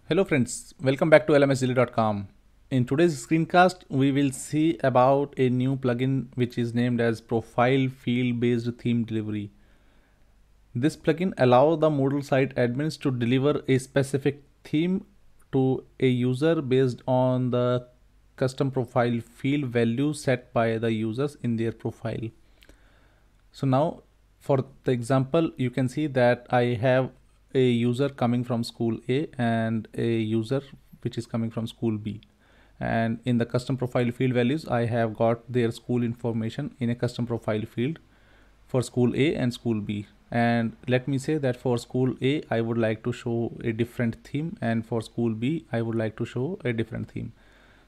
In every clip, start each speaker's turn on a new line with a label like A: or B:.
A: Hello friends, welcome back to lmsdaily.com. In today's screencast, we will see about a new plugin which is named as Profile Field Based Theme Delivery. This plugin allows the Moodle site admins to deliver a specific theme to a user based on the custom profile field value set by the users in their profile. So now for the example, you can see that I have a user coming from school A and a user which is coming from school B. And in the custom profile field values, I have got their school information in a custom profile field for school A and school B. And let me say that for school A, I would like to show a different theme, and for school B, I would like to show a different theme.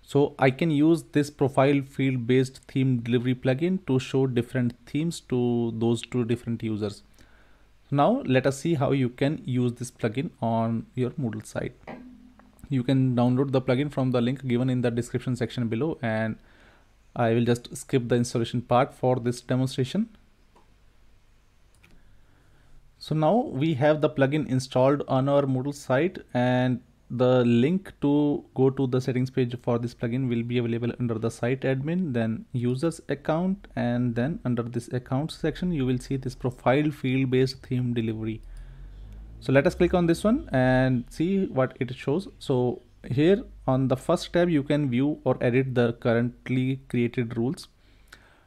A: So I can use this profile field based theme delivery plugin to show different themes to those two different users. Now let us see how you can use this plugin on your Moodle site. You can download the plugin from the link given in the description section below, and I will just skip the installation part for this demonstration. So now we have the plugin installed on our Moodle site, and the link to go to the settings page for this plugin will be available under the site admin, then users account, and then under this account section you will see this profile field based theme delivery. So let us click on this one and see what it shows. So here on the first tab you can view or edit the currently created rules,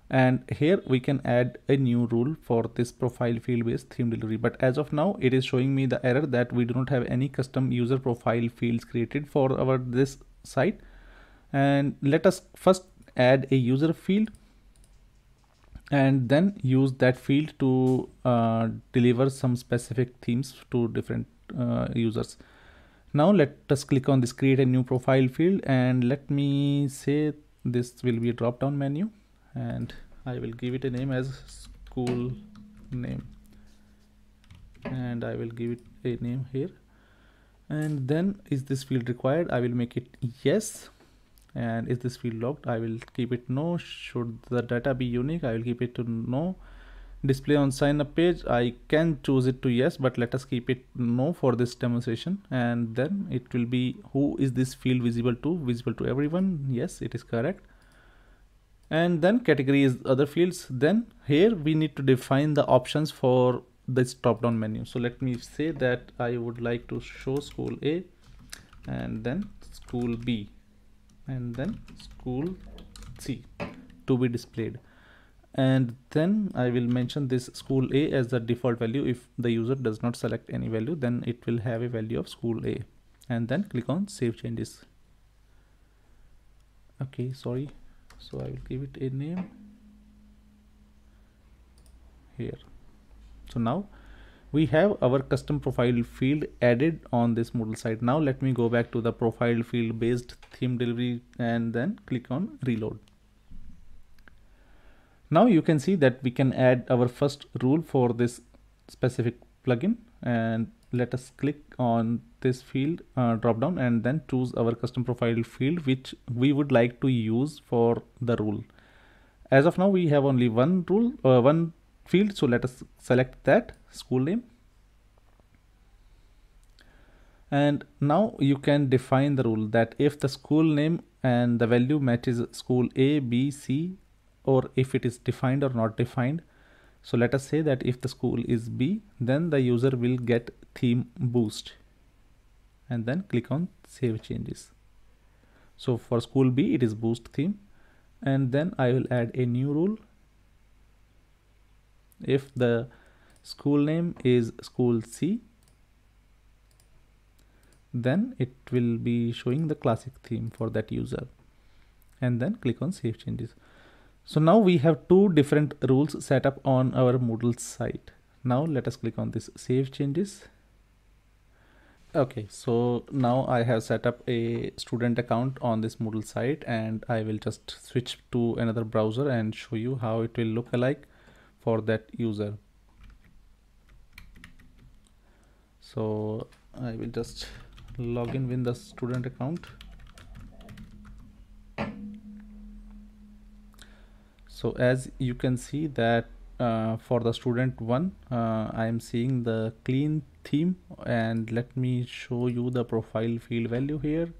A: and here we can add a new rule for this profile field based theme delivery. But as of now it is showing me the error that we do not have any custom user profile fields created for our this site. And let us first add a user field and then use that field to deliver some specific themes to different users. Now let us click on this create a new profile field, and let me say this will be a drop down menu, and I will give it a name as school name, and I will give it a name here. And then is this field required? I will make it yes. And is this field locked? I will keep it no. Should the data be unique? I will keep it to no. Display on sign up page, I can choose it to yes, but let us keep it no for this demonstration. And then it will be who is this field visible to? Visible to everyone. Yes, it is correct. And then category is other fields. Then here we need to define the options for this drop down menu. So let me say that I would like to show school A, and then school B, and then school C to be displayed. And then I will mention this school A as the default value. If the user does not select any value, then it will have a value of school A. And then click on save changes. Okay, sorry. So I will give it a name here. So now we have our custom profile field added on this Moodle site. Now let me go back to the profile field based theme delivery and then click on reload. Now you can see that we can add our first rule for this specific plugin, and let us click on this field drop down and then choose our custom profile field which we would like to use for the rule. As of now we have only one rule, one field, so let us select that, school name. And now you can define the rule that if the school name and the value matches school A, B, C, or if it is defined or not defined. So let us say that if the school is B, then the user will get theme boost, and then click on save changes. So for school B it is boost theme, and then I will add a new rule. If the school name is school C, then it will be showing the classic theme for that user, and then click on save changes. So now we have two different rules set up on our Moodle site. Now let us click on this save changes. Okay, so now I have set up a student account on this Moodle site, and I will just switch to another browser and show you how it will look like for that user. So I will just log in with the student account. So as you can see that for the student one, I am seeing the clean theme, and let me show you the profile field value here.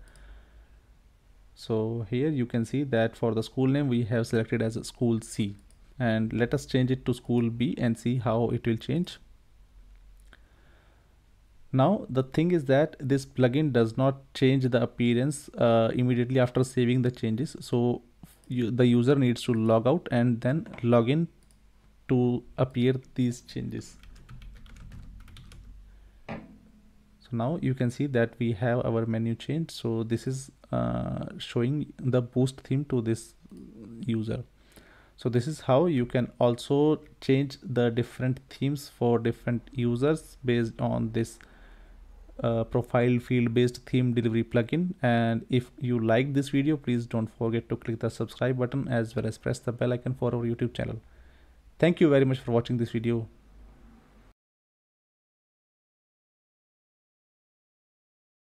A: So here you can see that for the school name we have selected as school C, and let us change it to school B and see how it will change. Now the thing is that this plugin does not change the appearance immediately after saving the changes. So the user needs to log out and then log in to appear these changes. So now you can see that we have our menu change. So this is showing the boost theme to this user. So this is how you can also change the different themes for different users based on this profile field based theme delivery plugin. And if you like this video, please don't forget to click the subscribe button as well as press the bell icon for our YouTube channel. Thank you very much for watching this video.